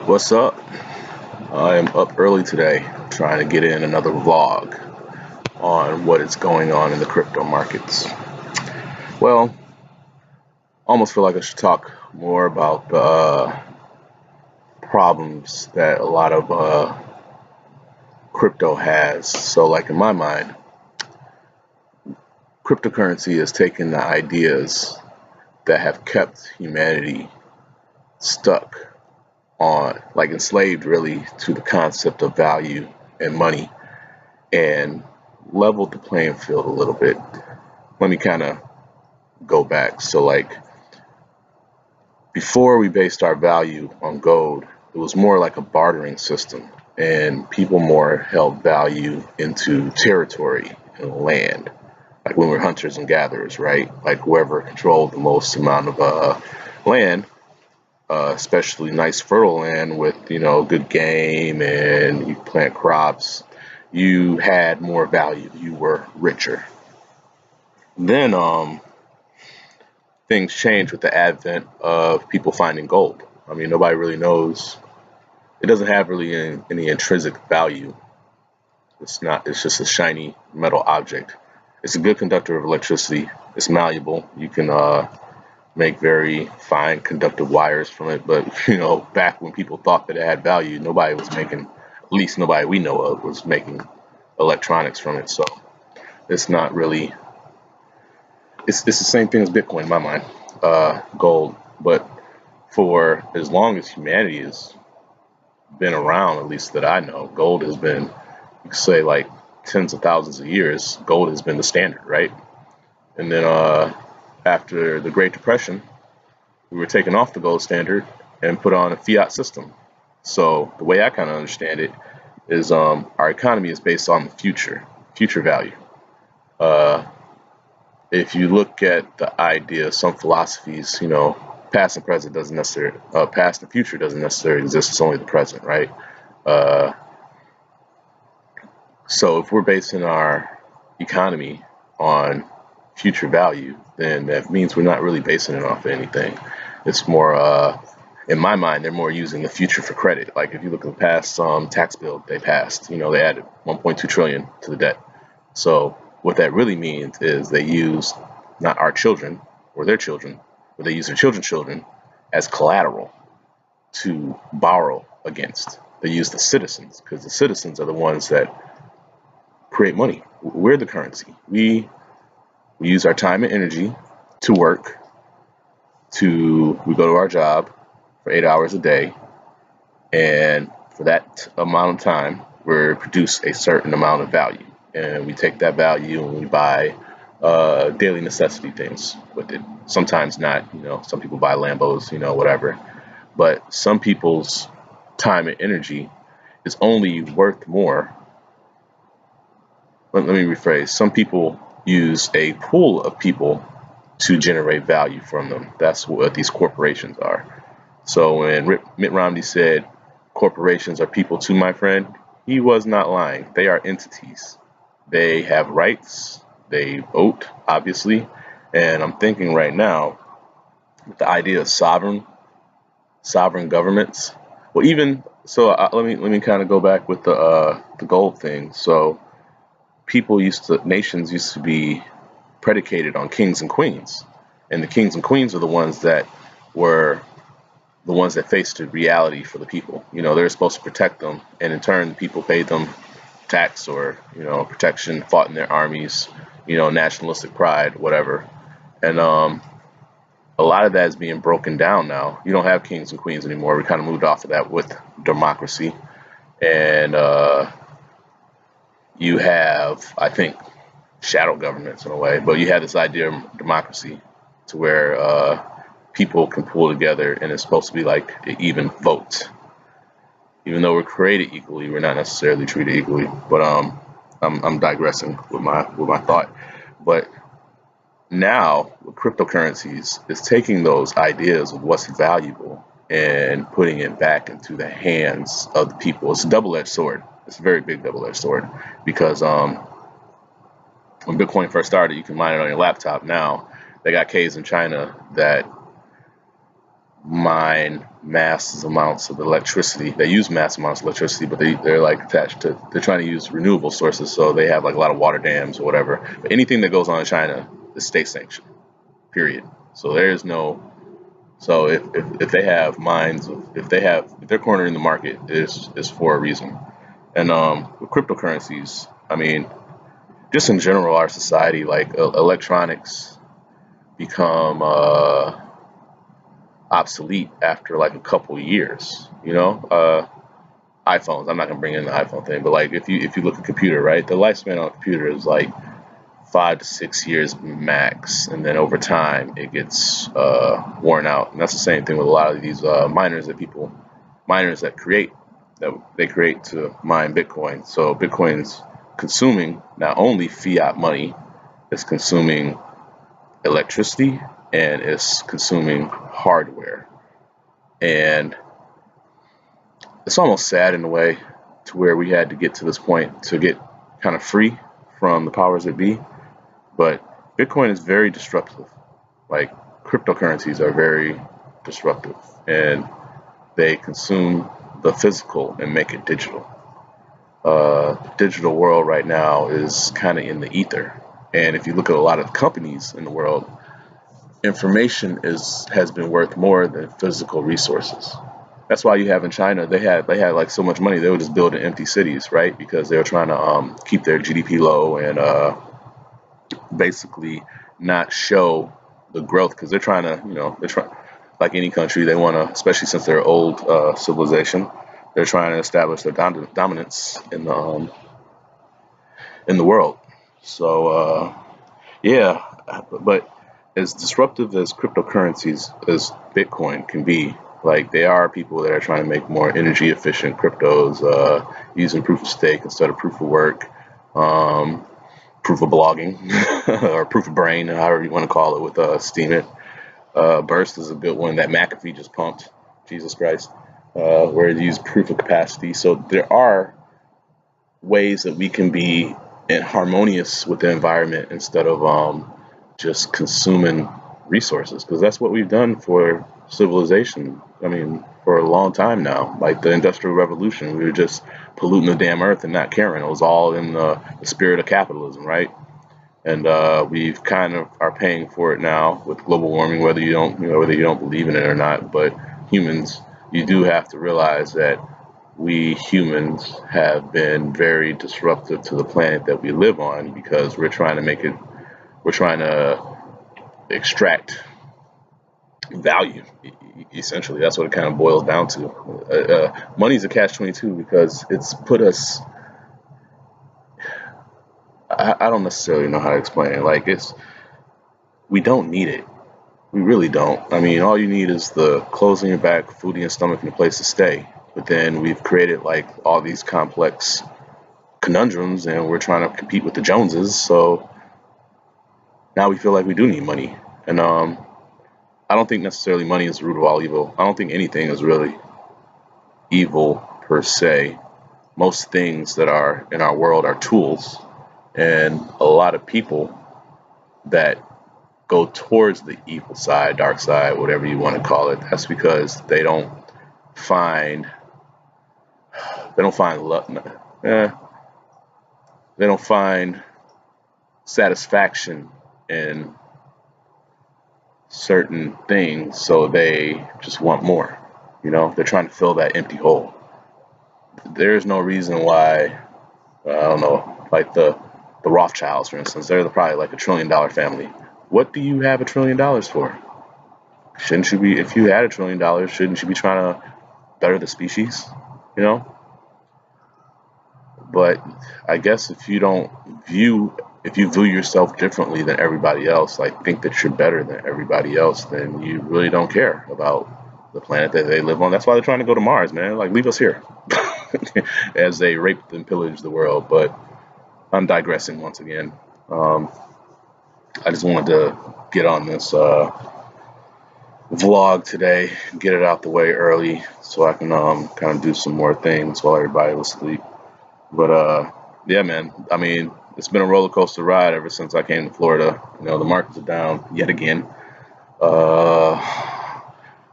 What's up? I am up early today trying to get in another vlog on what is going on in the crypto markets. Well, almost feel like I should talk more about the problems that a lot of crypto has. So, like in my mind, cryptocurrency has taken the ideas that have kept humanity stuck on, like enslaved really to the concept of value and money, and leveled the playing field a little bit. Let me kind of go back. So, like, before we based our value on gold, it was more like a bartering system, and people more held value into territory and land. Like when we're hunters and gatherers, right? Like whoever controlled the most amount of land, especially nice fertile land with good game and you plant crops, you had more value. You were richer. Then things changed with the advent of people finding gold. I mean, nobody really knows. It doesn't have really any intrinsic value. It's not. It's just a shiny metal object. It's a good conductor of electricity. It's malleable. You can make very fine conductive wires from it. But back when people thought that it had value, nobody was making. At least nobody we know of was making electronics from it. So it's not really. It's the same thing as Bitcoin in my mind, gold. But for as long as humanity has been around, at least that I know, gold has been, you could say, like tens of thousands of years, gold has been the standard, right? And then after the Great Depression, we were taken off the gold standard and put on a fiat system. So the way I kind of understand it is our economy is based on the future value. Uh, if you look at the idea of some philosophies, past and present doesn't necessarily, past and future doesn't necessarily exist. It's only the present, right? Uh, so if we're basing our economy on future value, then that means we're not really basing it off of anything. It's more, in my mind, they're more using the future for credit. Like if you look at the past tax bill they passed, they added 1.2 trillion to the debt. So what that really means is they use not our children or their children, but they use their children's children as collateral to borrow against. They use the citizens because the citizens are the ones that create money. We're the currency. We use our time and energy to work. We go to our job for 8 hours a day, and for that amount of time, we produce a certain amount of value, and we take that value and we buy daily necessity things with it. Sometimes not, some people buy Lambos, whatever. But some people's time and energy is only worth more. Let me rephrase. Some people use a pool of people to generate value from them. That's what these corporations are. So when Mitt Romney said corporations are people too, my friend, he was not lying. They are entities. They have rights. They vote, obviously. And I'm thinking right now, with the idea of sovereign governments. Well, even so, let me kind of go back with the gold thing. So nations used to be predicated on kings and queens, and the kings and queens are were the ones that faced the reality for the people. They're supposed to protect them, and in turn, the people paid them tax or protection, fought in their armies, nationalistic pride, whatever. And a lot of that is being broken down now. You don't have kings and queens anymore. We kind of moved off of that with democracy, and you have, I think, shadow governments in a way, but you have this idea of democracy to where people can pull together, and it's supposed to be like an even vote. Even though we're created equally, we're not necessarily treated equally. But I'm digressing with my thought. But now with cryptocurrencies, it's taking those ideas of what's valuable and putting it back into the hands of the people. It's a double-edged sword. It's a very big double-edged sword because when Bitcoin first started, you can mine it on your laptop. Now they got caves in China that mine mass amounts of electricity. They use mass amounts of electricity, but they're like attached to, they're trying to use renewable sources. So they have like a lot of water dams or whatever. But anything that goes on in China is state sanctioned, period. So there is no, so if they have mines, if they're cornering the market, is for a reason. And with cryptocurrencies, I mean, just in general, our society, like electronics become obsolete after like a couple years. iPhones. I'm not gonna bring in the iPhone thing, but like if you look at computer, right, the lifespan on a computer is like 5 to 6 years max, and then over time it gets worn out. And that's the same thing with a lot of these miners that they create to mine Bitcoin. So Bitcoin's consuming not only fiat money, it's consuming electricity and it's consuming hardware. And it's almost sad in a way to where we had to get to this point to get kind of free from the powers that be. But Bitcoin is very disruptive. Like cryptocurrencies are very disruptive, and they consume the physical and make it digital. The digital world right now is kind of in the ether. And if you look at a lot of companies in the world, information has been worth more than physical resources. That's why you have in China, they had like so much money they were just building empty cities, right? Because they were trying to keep their GDP low and basically not show the growth, because they're trying to, they're trying, like any country, they want to, especially since they're old civilization, they're trying to establish their dominance in the world. So yeah, but as disruptive as cryptocurrencies as Bitcoin can be, like they are people that are trying to make more energy efficient cryptos, using proof of stake instead of proof of work, proof of blogging, or proof of brain, however you want to call it, with Steemit. Burst is a good one that McAfee just pumped. Jesus Christ, where it used proof of capacity. So there are ways that we can be harmonious with the environment instead of just consuming resources, because that's what we've done for civilization. I mean, for a long time now. Like the Industrial Revolution, we were just polluting the damn earth and not caring. It was all in the spirit of capitalism, right? And we've kind of are paying for it now with global warming, whether you don't, whether you don't believe in it or not. But humans, you do have to realize that we humans have been very disruptive to the planet that we live on, because we're trying to we're trying to extract value. Essentially, that's what it kind of boils down to. Money's a catch-22 because it's put us. I don't necessarily know how to explain it. Like we don't need it. We really don't. I mean, all you need is the clothes on your back, food in your stomach, and a place to stay. But then we've created like all these complex conundrums, and we're trying to compete with the Joneses. So now we feel like we do need money. And I don't think necessarily money is the root of all evil. I don't think anything is really evil per se. Most things that are in our world are tools, and a lot of people that go towards the evil side, dark side, whatever you want to call it, that's because they don't find love. They don't find satisfaction in certain things, so they just want more. They're trying to fill that empty hole. There's no reason why, I don't know, like the Rothschilds, for instance, they're probably like $1 trillion family. What do you have $1 trillion for? Shouldn't you be, if you had $1 trillion, shouldn't you be trying to better the species? But I guess if you view yourself differently than everybody else, like think that you're better than everybody else, then you really don't care about the planet that they live on. That's why they're trying to go to Mars, man. Like, leave us here. As they rape and pillage the world. But I'm digressing once again. I just wanted to get on this vlog today, get it out the way early so I can kind of do some more things while everybody was asleep. But yeah, man, I mean, it's been a roller coaster ride ever since I came to Florida. The markets are down yet again.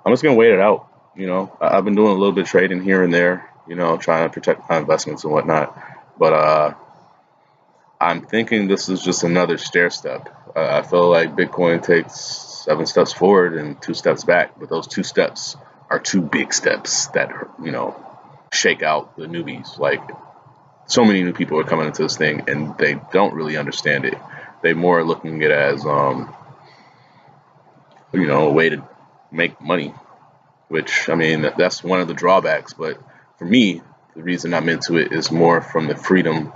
I'm just gonna wait it out. I've been doing a little bit of trading here and there, trying to protect my investments and whatnot. But I'm thinking this is just another stair step. I feel like Bitcoin takes 7 steps forward and 2 steps back, but those 2 steps are 2 big steps that shake out the newbies. Like, so many new people are coming into this thing and they don't really understand it. They more are looking at it as a way to make money, which, I mean, that's one of the drawbacks. But for me, the reason I'm into it is more from the freedom.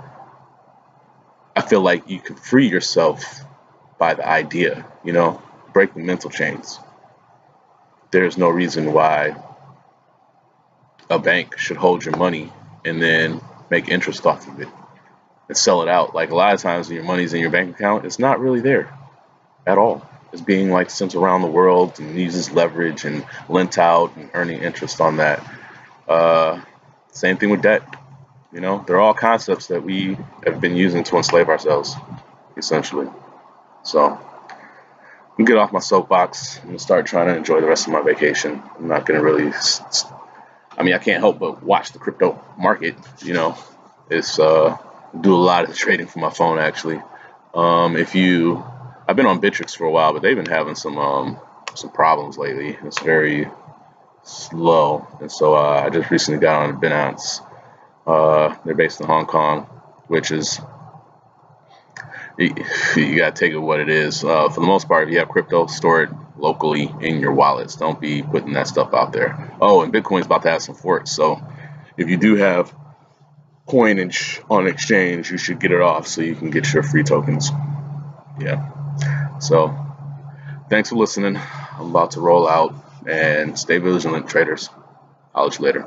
I feel like you can free yourself by the idea, break the mental chains. There's no reason why a bank should hold your money and then make interest off of it and sell it out. Like, a lot of times when your money's in your bank account, it's not really there at all. It's being like sent around the world and uses leverage and lent out and earning interest on that. Same thing with debt. They're all concepts that we have been using to enslave ourselves, essentially. So I'm gonna get off my soapbox. I'm gonna start trying to enjoy the rest of my vacation. I'm not gonna really. I mean, I can't help but watch the crypto market. It's do a lot of trading from my phone actually. I've been on Bittrex for a while, but they've been having some problems lately. It's very slow, and so I just recently got on Binance. They're based in Hong Kong, which is, you gotta take it what it is. For the most part, if you have crypto, store it locally in your wallets. Don't be putting that stuff out there. Oh, and Bitcoin's about to have some forks, so if you do have coinage on exchange, you should get it off so you can get your free tokens. Yeah. So thanks for listening. I'm about to roll out, and stay vigilant, traders. I'll let you later.